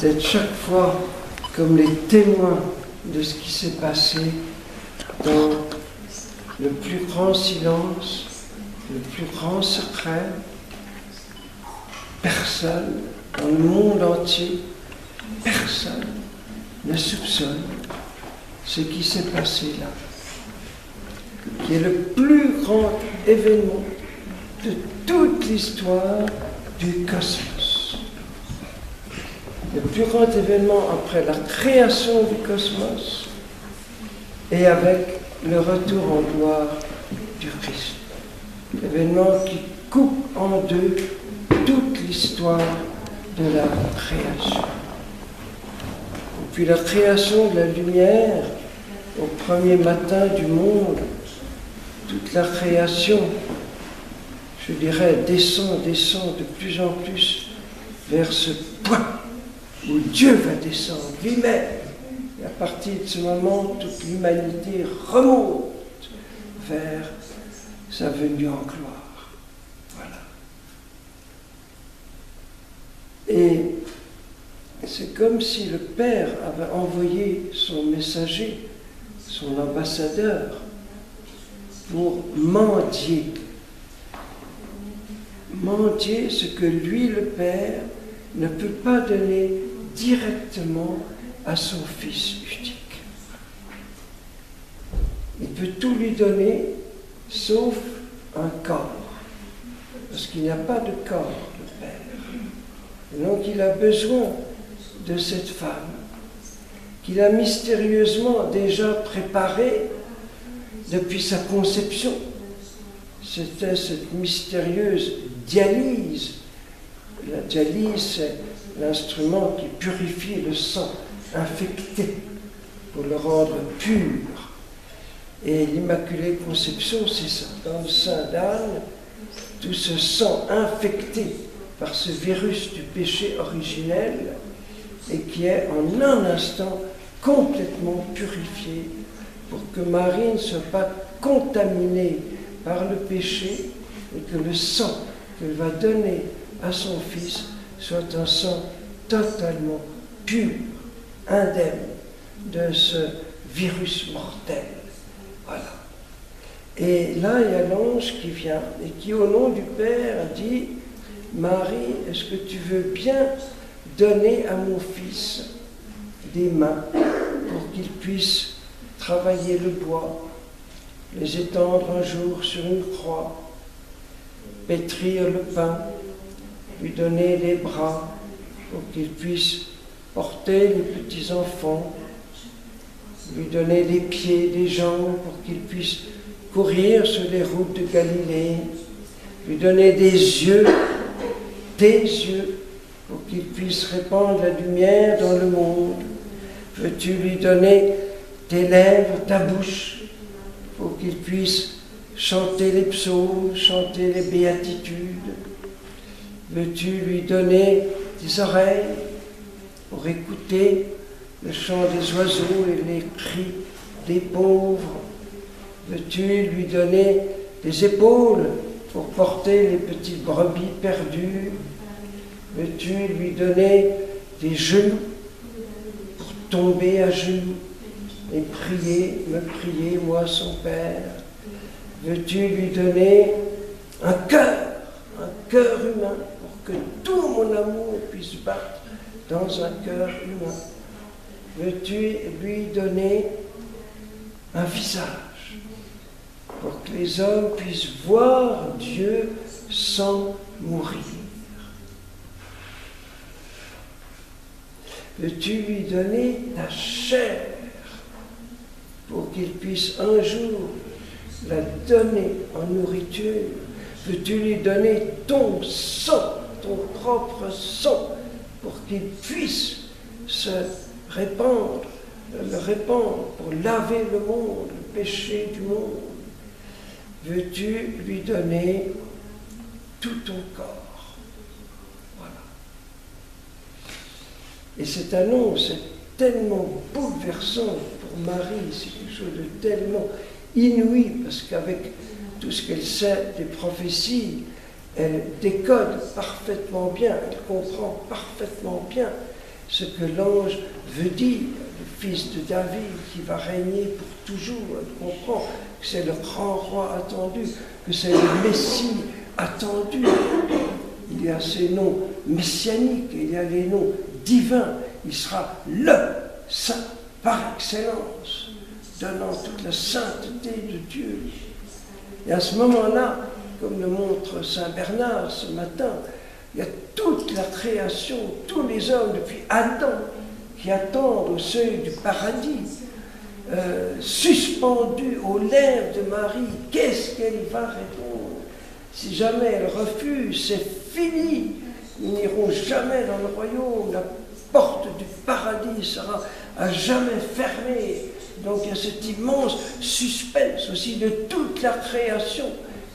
d'être chaque fois comme les témoins de ce qui s'est passé dans le plus grand silence, le plus grand secret. Personne dans le monde entier, personne ne soupçonne ce qui s'est passé là, qui est le plus grand événement de toute l'histoire du cosmos. Le plus grand événement après la création du cosmos et avec le retour en gloire du Christ. L'événement qui coupe en deux toute l'histoire de la création. Depuis la création de la lumière, au premier matin du monde, toute la création, je dirais, descend de plus en plus vers ce point où Dieu va descendre lui-même. Et à partir de ce moment, toute l'humanité remonte vers sa venue en gloire. Voilà. Et c'est comme si le Père avait envoyé son messager, son ambassadeur, pour mendier. Mendier ce que lui, le Père, ne peut pas donner directement à son Fils unique. Il peut tout lui donner, sauf un corps, parce qu'il n'y a pas de corps, le Père. Et donc il a besoin de cette femme, qu'il a mystérieusement déjà préparée depuis sa conception. C'était cette mystérieuse dialyse. La dialyse, c'est l'instrument qui purifie le sang infecté pour le rendre pur. Et l'Immaculée Conception, c'est ça. Dans le sein d'Anne, tout ce sang infecté par ce virus du péché originel et qui est en un instant complètement purifié pour que Marie ne soit pas contaminée par le péché et que le sang qu'elle va donner à son Fils soit un sang totalement pur, indemne de ce virus mortel. Voilà. Et là, il y a l'ange qui vient et qui, au nom du Père, dit « Marie, est-ce que tu veux bien donner à mon Fils des mains pour qu'il puisse travailler le bois, les étendre un jour sur une croix, pétrir le pain, lui donner les bras pour qu'il puisse porter les petits enfants, lui donner les pieds, les jambes pour qu'il puisse courir sur les routes de Galilée, lui donner des yeux pour qu'il puisse répandre la lumière dans le monde. Veux-tu lui donner tes lèvres, ta bouche, pour qu'il puisse chanter les psaumes, chanter les béatitudes? Veux-tu lui donner tes oreilles pour écouter le chant des oiseaux et les cris des pauvres? Veux-tu lui donner des épaules pour porter les petites brebis perdues? Veux-tu lui donner des genoux pour tomber à genoux et prier, me prier, moi son Père? Veux-tu lui donner un cœur humain pour que tout mon amour puisse battre dans un cœur humain? Veux-tu lui donner un visage pour que les hommes puissent voir Dieu sans mourir? Veux-tu lui donner ta chair pour qu'il puisse un jour la donner en nourriture? Veux-tu lui donner ton sang, ton propre sang, pour qu'il puisse se répandre, le répandre pour laver le monde, le péché du monde? Veux-tu lui donner tout ton corps? Voilà. Et cette annonce est tellement bouleversant pour Marie, c'est quelque chose de tellement inouï, parce qu'avec tout ce qu'elle sait des prophéties, elle décode parfaitement bien, elle comprend parfaitement bien ce que l'ange veut dire, le fils de David qui va régner pour toujours. Elle comprend que c'est le grand roi attendu, que c'est le Messie attendu. Il y a ces noms messianiques, il y a les noms divins. Il sera le saint par excellence, donnant toute la sainteté de Dieu. Et à ce moment-là, comme le montre saint Bernard ce matin, il y a toute la création, tous les hommes depuis Adam qui attendent au seuil du paradis, suspendus aux lèvres de Marie. Qu'est-ce qu'elle va répondre? Si jamais elle refuse, c'est fini. Ils n'iront jamais dans le royaume. La porte du paradis sera à jamais fermée. Donc il y a cet immense suspense aussi de toute la création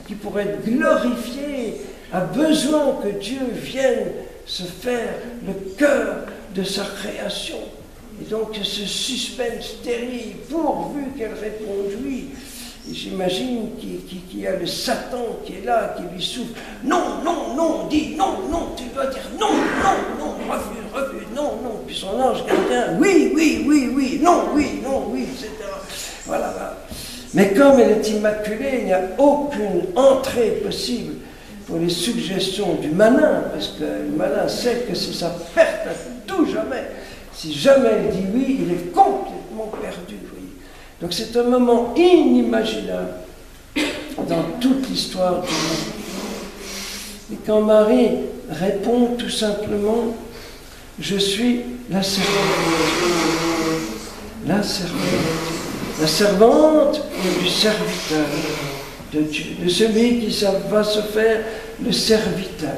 qui, pour être glorifiée, a besoin que Dieu vienne se faire le cœur de sa création. Et donc ce suspense terrible, pourvu qu'elle réponde oui. Et j'imagine qu'il y a le Satan qui est là, qui lui souffle. Non, non, non, dis non, non, tu dois dire non, non, non, refuse, non, non. Puis son ange gardien, oui, oui, oui, oui, non, oui, etc. Voilà, voilà. Mais comme elle est immaculée, il n'y a aucune entrée possible pour les suggestions du malin, parce que le malin sait que c'est sa perte à tout jamais. Si jamais elle dit oui, il est complètement perdu. Donc c'est un moment inimaginable dans toute l'histoire du monde. Et quand Marie répond tout simplement, je suis la servante de Dieu. La servante. La servante du serviteur de Dieu, de celui qui va se faire le serviteur.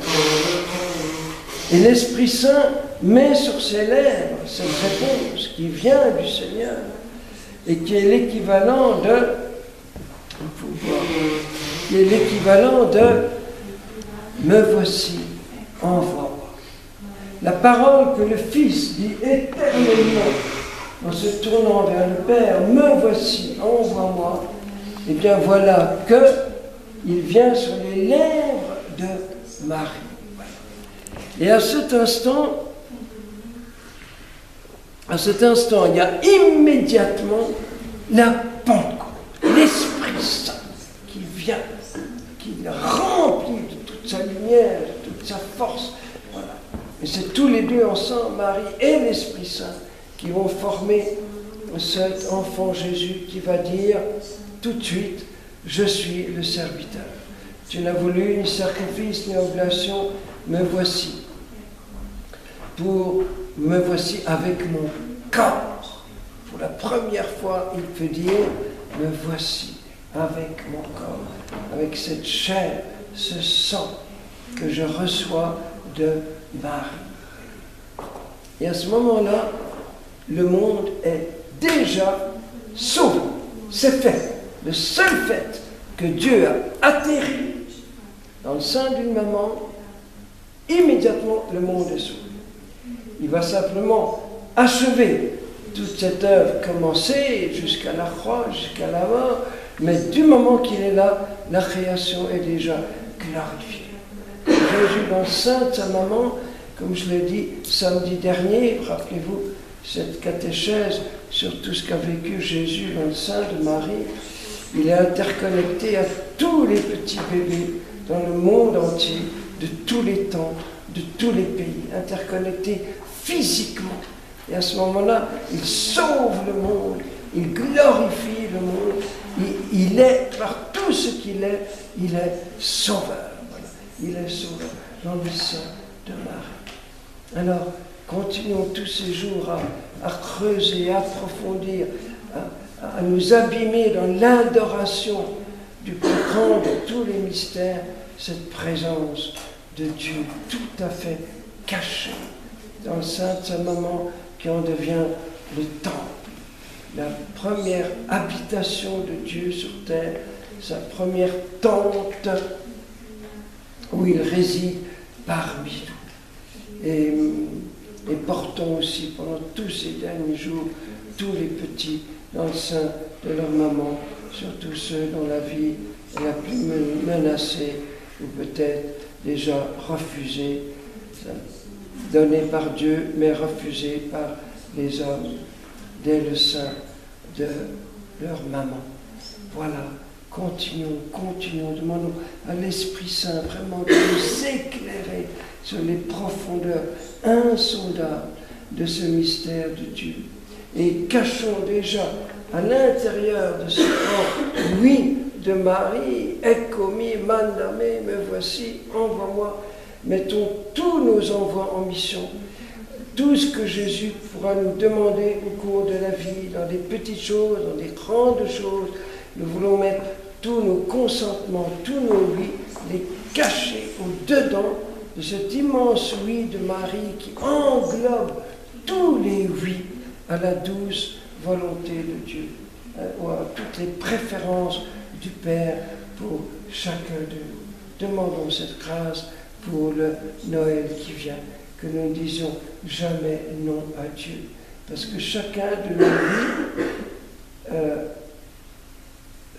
Et l'Esprit Saint met sur ses lèvres cette réponse qui vient du Seigneur et qui est l'équivalent de me voici, envoie-moi. La parole que le Fils dit éternellement en se tournant vers le Père, me voici, envoie-moi, et bien voilà qu'il vient sur les lèvres de Marie. Et à cet instant, il y a immédiatement la Pentecôte, l'Esprit Saint qui vient, qui remplit de toute sa lumière, de toute sa force. Voilà. Et c'est tous les deux ensemble, Marie et l'Esprit Saint, qui vont former cet enfant Jésus qui va dire tout de suite, je suis le serviteur. Tu n'as voulu ni sacrifice ni oblation, me voici. Me voici avec mon corps. Pour la première fois, il peut dire, me voici avec mon corps, avec cette chair, ce sang que je reçois de Marie. Et à ce moment-là, le monde est déjà sauvé. C'est fait. Le seul fait que Dieu a atterri dans le sein d'une maman, immédiatement le monde est sauvé. Il va simplement achever toute cette œuvre commencée jusqu'à la croix, jusqu'à la mort, mais du moment qu'il est là, la création est déjà glorifiée. Jésus dans le sein de sa maman, comme je l'ai dit samedi dernier, rappelez-vous cette catéchèse sur tout ce qu'a vécu Jésus dans le sein de Marie, il est interconnecté à tous les petits bébés dans le monde entier, de tous les temps, de tous les pays, interconnecté physiquement. Et à ce moment-là, il sauve le monde, il glorifie le monde, il est, par tout ce qu'il est, il est sauveur. Voilà. Il est sauveur dans le sein de Marie. Alors, continuons tous ces jours à creuser, à approfondir, à nous abîmer dans l'adoration du plus grand de tous les mystères, cette présence de Dieu tout à fait cachée dans le sein de sa maman qui en devient le temple, la première habitation de Dieu sur terre, sa première tente où il réside parmi nous. Et portons aussi pendant tous ces derniers jours tous les petits dans le sein de leur maman, surtout ceux dont la vie est la plus menacée ou peut-être déjà refusé, donné par Dieu, mais refusé par les hommes dès le sein de leur maman. Voilà, continuons, demandons à l'Esprit Saint vraiment de nous éclairer sur les profondeurs insondables de ce mystère de Dieu. Et cachons déjà à l'intérieur de ce corps, oui, de Marie, eccomi, mandame, me voici, envoie-moi. Mettons tous nos envois en mission. Tout ce que Jésus pourra nous demander au cours de la vie, dans des petites choses, dans des grandes choses, nous voulons mettre tous nos consentements, tous nos oui, les cacher au-dedans de cet immense oui de Marie qui englobe tous les oui à la douce volonté de Dieu, ou à toutes les préférences du Père pour chacun de nous. Demandons cette grâce pour le Noël qui vient, que nous ne disions jamais non à Dieu, parce que chacun de nos vies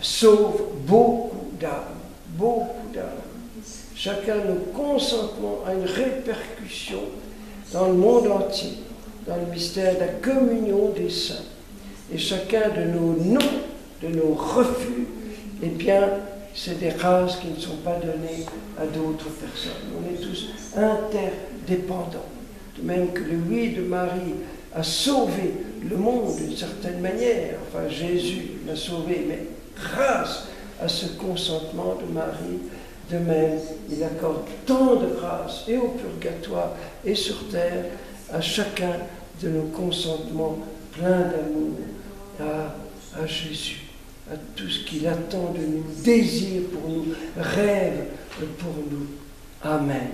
sauve beaucoup d'âmes. Chacun de nos consentements a une répercussion dans le monde entier, dans le mystère de la communion des saints. Et chacun de nos non, de nos refus, eh bien, c'est des grâces qui ne sont pas données à d'autres personnes. On est tous interdépendants. De même que le oui de Marie a sauvé le monde d'une certaine manière. Enfin, Jésus l'a sauvé, mais grâce à ce consentement de Marie, de même, il accorde tant de grâce, et au purgatoire, et sur terre, à chacun de nos consentements pleins d'amour à Jésus, à tout ce qu'il attend de nous, désire pour nous, rêve pour nous. Amen.